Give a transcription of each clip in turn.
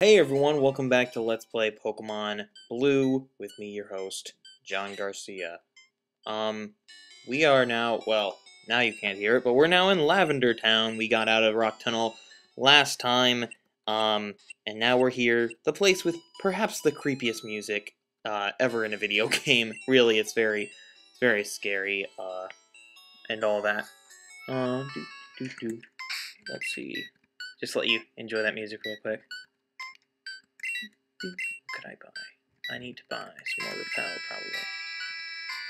Hey everyone, welcome back to Let's Play Pokemon Blue with me, your host, John Garcia. We are now, well, now you can't hear it, but we're now in Lavender Town. We got out of Rock Tunnel last time, and now we're here, the place with perhaps the creepiest music, ever in a video game. Really, it's very scary, and all that. Uh, do, Let's see. Just let you enjoy that music real quick. What could I buy? I need to buy some more Repel, probably.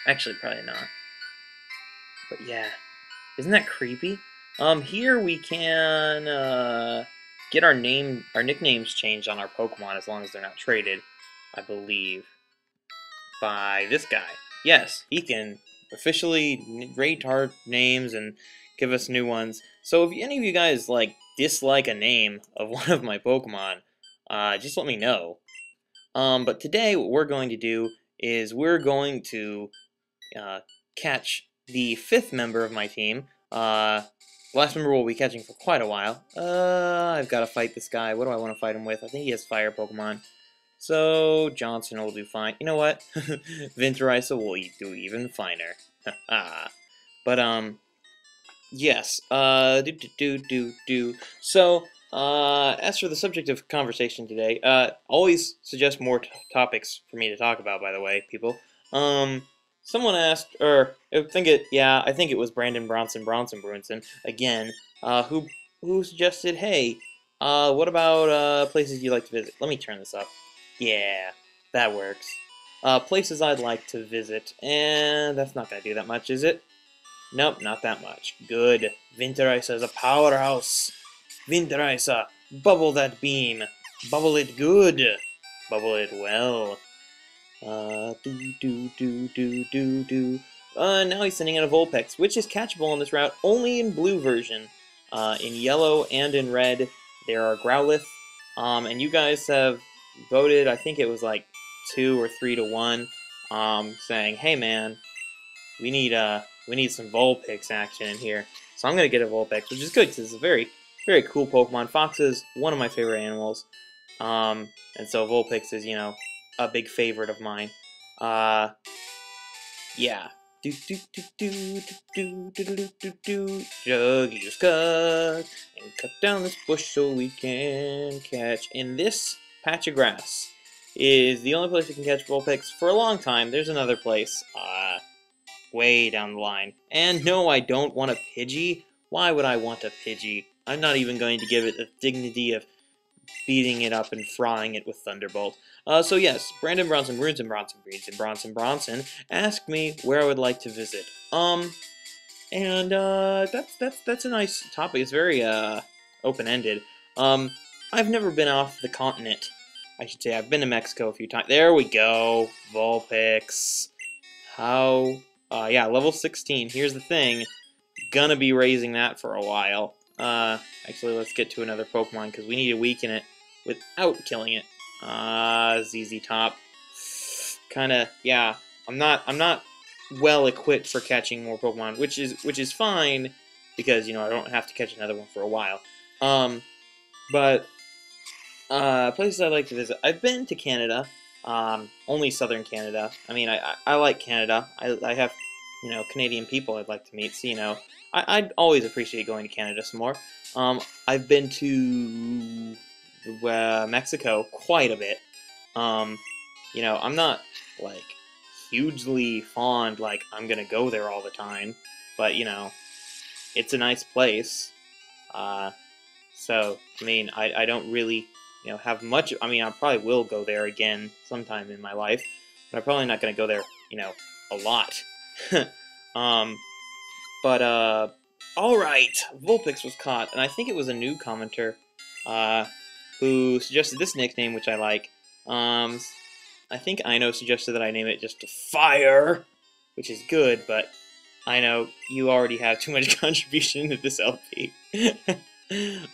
Actually, probably not. But yeah. Isn't that creepy? Here we can, get our nicknames changed on our Pokemon as long as they're not traded, I believe, by this guy. Yes, he can officially rate our names and give us new ones. So if any of you guys, like, dislike a name of one of my Pokemon, just let me know. But today what we're going to do is we're going to catch the fifth member of my team. The last member we'll be catching for quite a while. I've got to fight this guy. What do I want to fight him with? I think he has fire Pokemon. So Johnson will do fine. You know what? Vinterisa will do even finer. But yes. So as for the subject of conversation today, always suggest more topics for me to talk about, by the way, people. Someone asked, or I think it was Brandon Brunson, again, who suggested, hey, what about, places you'd like to visit? Let me turn this up. Yeah, that works. Places I'd like to visit, and that's not gonna do that much, is it? Nope, not that much. Good. Winterisa is a powerhouse. Winterisa, bubble that beam. Bubble it good. Bubble it well. Now he's sending out a Vulpix, which is catchable on this route only in blue version. In yellow and in red, there are Growlithe. And you guys have voted, I think it was like 2 or 3 to 1, saying, hey man, we need some Vulpix action in here. So I'm gonna get a Vulpix, which is good because it's a very cool Pokemon. Fox is one of my favorite animals, and so Vulpix is, you know, a big favorite of mine. Yeah. Juggy's cut and cut down this bush so we can catch. In this patch of grass is the only place we can catch Vulpix for a long time. There's another place, way down the line. And no, I don't want a Pidgey. Why would I want a Pidgey? I'm not even going to give it the dignity of beating it up and frying it with Thunderbolt. So yes, Brandon Bronson asked me where I would like to visit. And that's a nice topic. It's very open-ended. I've never been off the continent. I should say I've been to Mexico a few times. There we go, Vulpix. How? Yeah, level 16. Here's the thing. Gonna be raising that for a while. Actually, let's get to another Pokemon, because we need to weaken it without killing it. ZZ Top. Kinda, yeah. I'm not well equipped for catching more Pokemon, which is fine, because, you know, I don't have to catch another one for a while. But places I'd like to visit. I've been to Canada. Only southern Canada. I mean, I like Canada. I have, you know, Canadian people I'd like to meet, so, you know, I'd always appreciate going to Canada some more. I've been to Mexico quite a bit. You know, I'm not, like, hugely fond, like, I'm gonna go there all the time, but, you know, it's a nice place. So, I mean, I don't really, you know, have much. I mean, I probably will go there again sometime in my life, but I'm probably not going to go there, you know, a lot. Alright, Vulpix was caught, and I think it was a new commenter, who suggested this nickname, which I like. I think Ino suggested that I name it just Fire, which is good, but I know you already have too much contribution to this LP.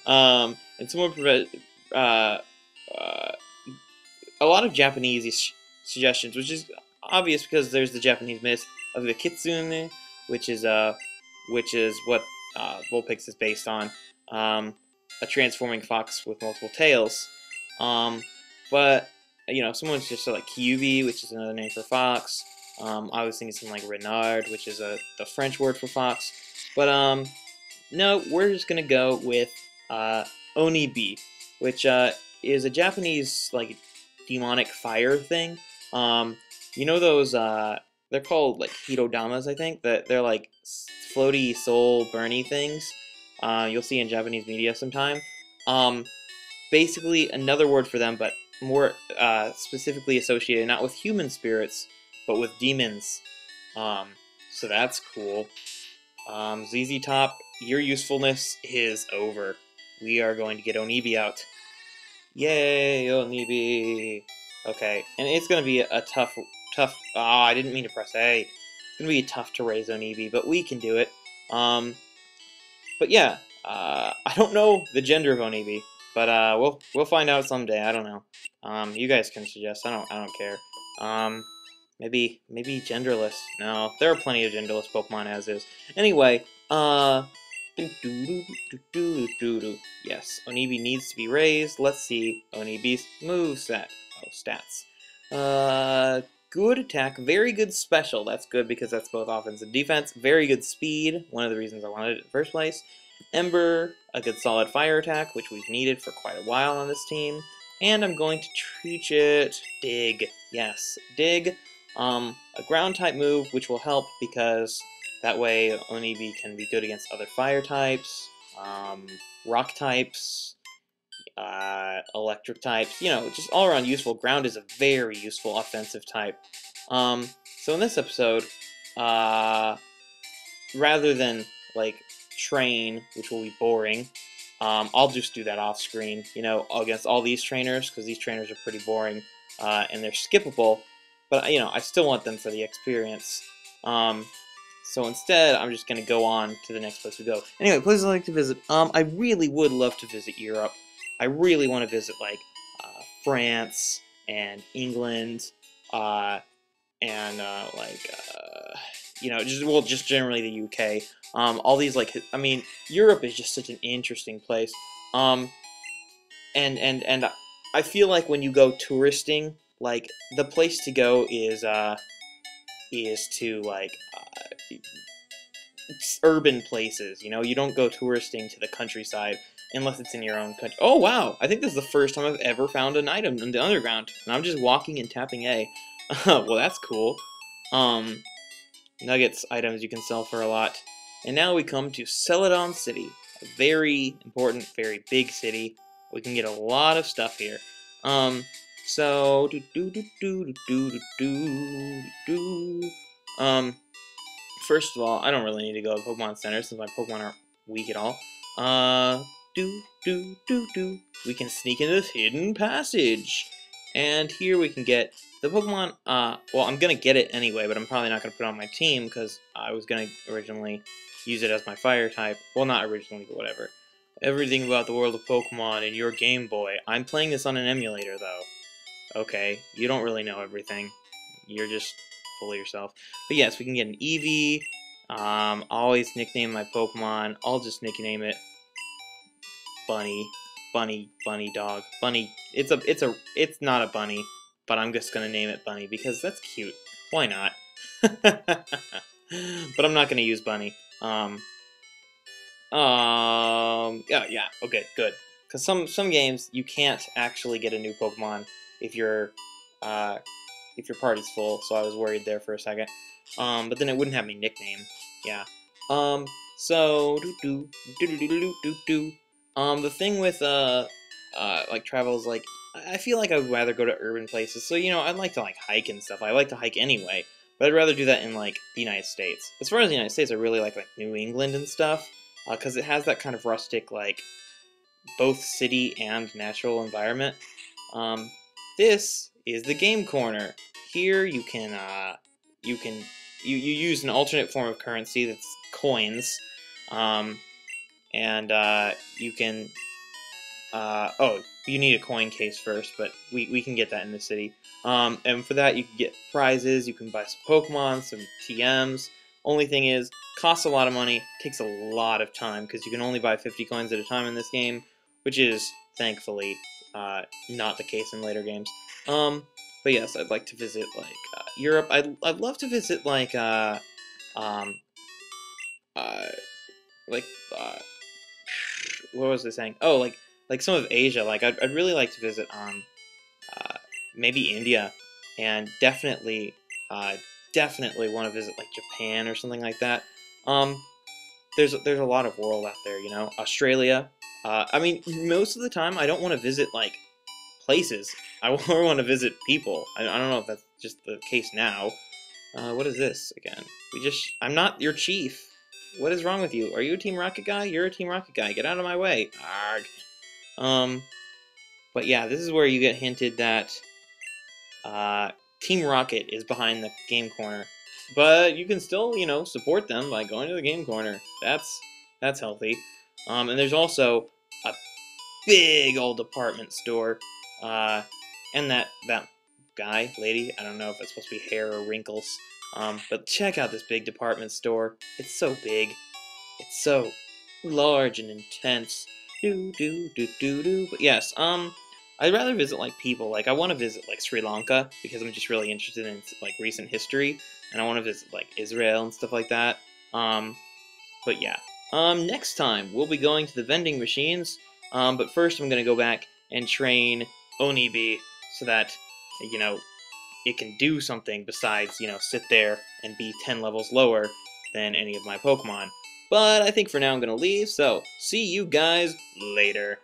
And someone a lot of Japanese suggestions, which is obvious because there's the Japanese myth of the Kitsune, which is what Vulpix is based on, a transforming fox with multiple tails. But you know, someone's just said like Kyubi, which is another name for fox. I was thinking something like renard, which is the French word for fox. But no, we're just gonna go with Onibi, which is a Japanese like demonic fire thing. Um, you know those they're called like hitodamas, I think. That they're like floaty soul burny things. You'll see in Japanese media sometime. Um, Basically another word for them, but more specifically associated not with human spirits, but with demons. Um, so that's cool. ZZ Top, your usefulness is over. We are going to get Onibi out. Yay, Onibi! Okay, and it's going to be a tough... Ah, I didn't mean to press A. It's going to be tough to raise Onibi, but we can do it. But yeah, I don't know the gender of Onibi, but we'll find out someday. I don't know. You guys can suggest. I don't care. Maybe genderless. No, there are plenty of genderless Pokemon as is. Anyway, yes, Onibi needs to be raised. Let's see Onibi's moveset. Oh, stats. Good attack, very good special. That's good because that's both offense and defense. Very good speed, one of the reasons I wanted it in the first place. Ember, a good solid fire attack, which we've needed for quite a while on this team. And I'm going to teach it Dig. Yes, Dig. A ground type move, which will help because that way Onibi can be good against other fire types, rock types, electric types, you know, just all around useful. Ground is a very useful offensive type. So in this episode, rather than like train, which will be boring, I'll just do that off screen, you know, against all these trainers, because these trainers are pretty boring, and they're skippable, but, you know, I still want them for the experience. So instead, I'm just going to go on to the next place we go. Anyway, places I like to visit. I really would love to visit Europe. I really want to visit, like, France and England, and, you know, just generally the UK. All these, like, I mean, Europe is just such an interesting place. And I feel like when you go touristing, like, the place to go is to, like, urban places, you know? You don't go touristing to the countryside unless it's in your own country. Oh, wow! I think this is the first time I've ever found an item in the underground, and I'm just walking and tapping A. Well, that's cool. Nuggets items you can sell for a lot. And now we come to Celadon City, a very important, very big city. We can get a lot of stuff here. So first of all, I don't really need to go to Pokemon Center since my Pokemon aren't weak at all. We can sneak into this hidden passage. And here we can get the Pokemon, well, I'm gonna get it anyway, but I'm probably not gonna put it on my team, because I was gonna originally use it as my fire type. Well, not originally, but whatever. Everything about the world of Pokemon in your Game Boy. I'm playing this on an emulator, though. Okay, you don't really know everything. You're just full of yourself. But yes, we can get an Eevee. Always nickname my Pokemon. I'll just nickname it Bunny. Bunny dog. Bunny. It's not a bunny, but I'm just gonna name it Bunny because that's cute. Why not? But I'm not gonna use Bunny. Yeah, okay, good. Because some games you can't actually get a new Pokemon if your party's full. So I was worried there for a second. But then it wouldn't have me nickname. Yeah. So the thing with like travel is like I feel like I would rather go to urban places. So you know I'd like to like hike and stuff. I like to hike anyway, but I'd rather do that in like the United States. As far as the United States, I really like New England and stuff because it has that kind of rustic like both city and natural environment. This is the game corner. Here you can you use an alternate form of currency that's coins, and you can oh, you need a coin case first, but we can get that in the city. And for that you can get prizes, you can buy some Pokemon, some TMs. Only thing is, costs a lot of money, takes a lot of time, because you can only buy 50 coins at a time in this game, which is, thankfully, not the case in later games. But yes, I'd like to visit like Europe. I'd love to visit um, uh, like what was I saying? Oh, like some of Asia. Like I'd really like to visit uh, maybe India, and uh, definitely want to visit like Japan or something like that. Um, there's a lot of world out there, you know. Australia. I mean, most of the time, I don't want to visit like places. I more want to visit people. I don't know if that's just the case now. What is this again? I'm not your chief. What is wrong with you? Are you a Team Rocket guy? You're a Team Rocket guy. Get out of my way. Arg. Um, but yeah, this is where you get hinted that uh, Team Rocket is behind the game corner. But you can still, you know, support them by going to the game corner. That's healthy. And there's also a big old department store. Uh, and that guy, lady, I don't know if it's supposed to be hair or wrinkles. But check out this big department store. It's so big. It's so large and intense. Do do do do do. But yes, I'd rather visit like people. Like I want to visit like Sri Lanka because I'm just really interested in like recent history, and I want to visit like Israel and stuff like that. Um, but yeah. Next time we'll be going to the vending machines. But first I'm gonna go back and train Onibi so that you know it can do something besides, you know, sit there and be 10 levels lower than any of my Pokemon. But I think for now I'm going to leave, so see you guys later.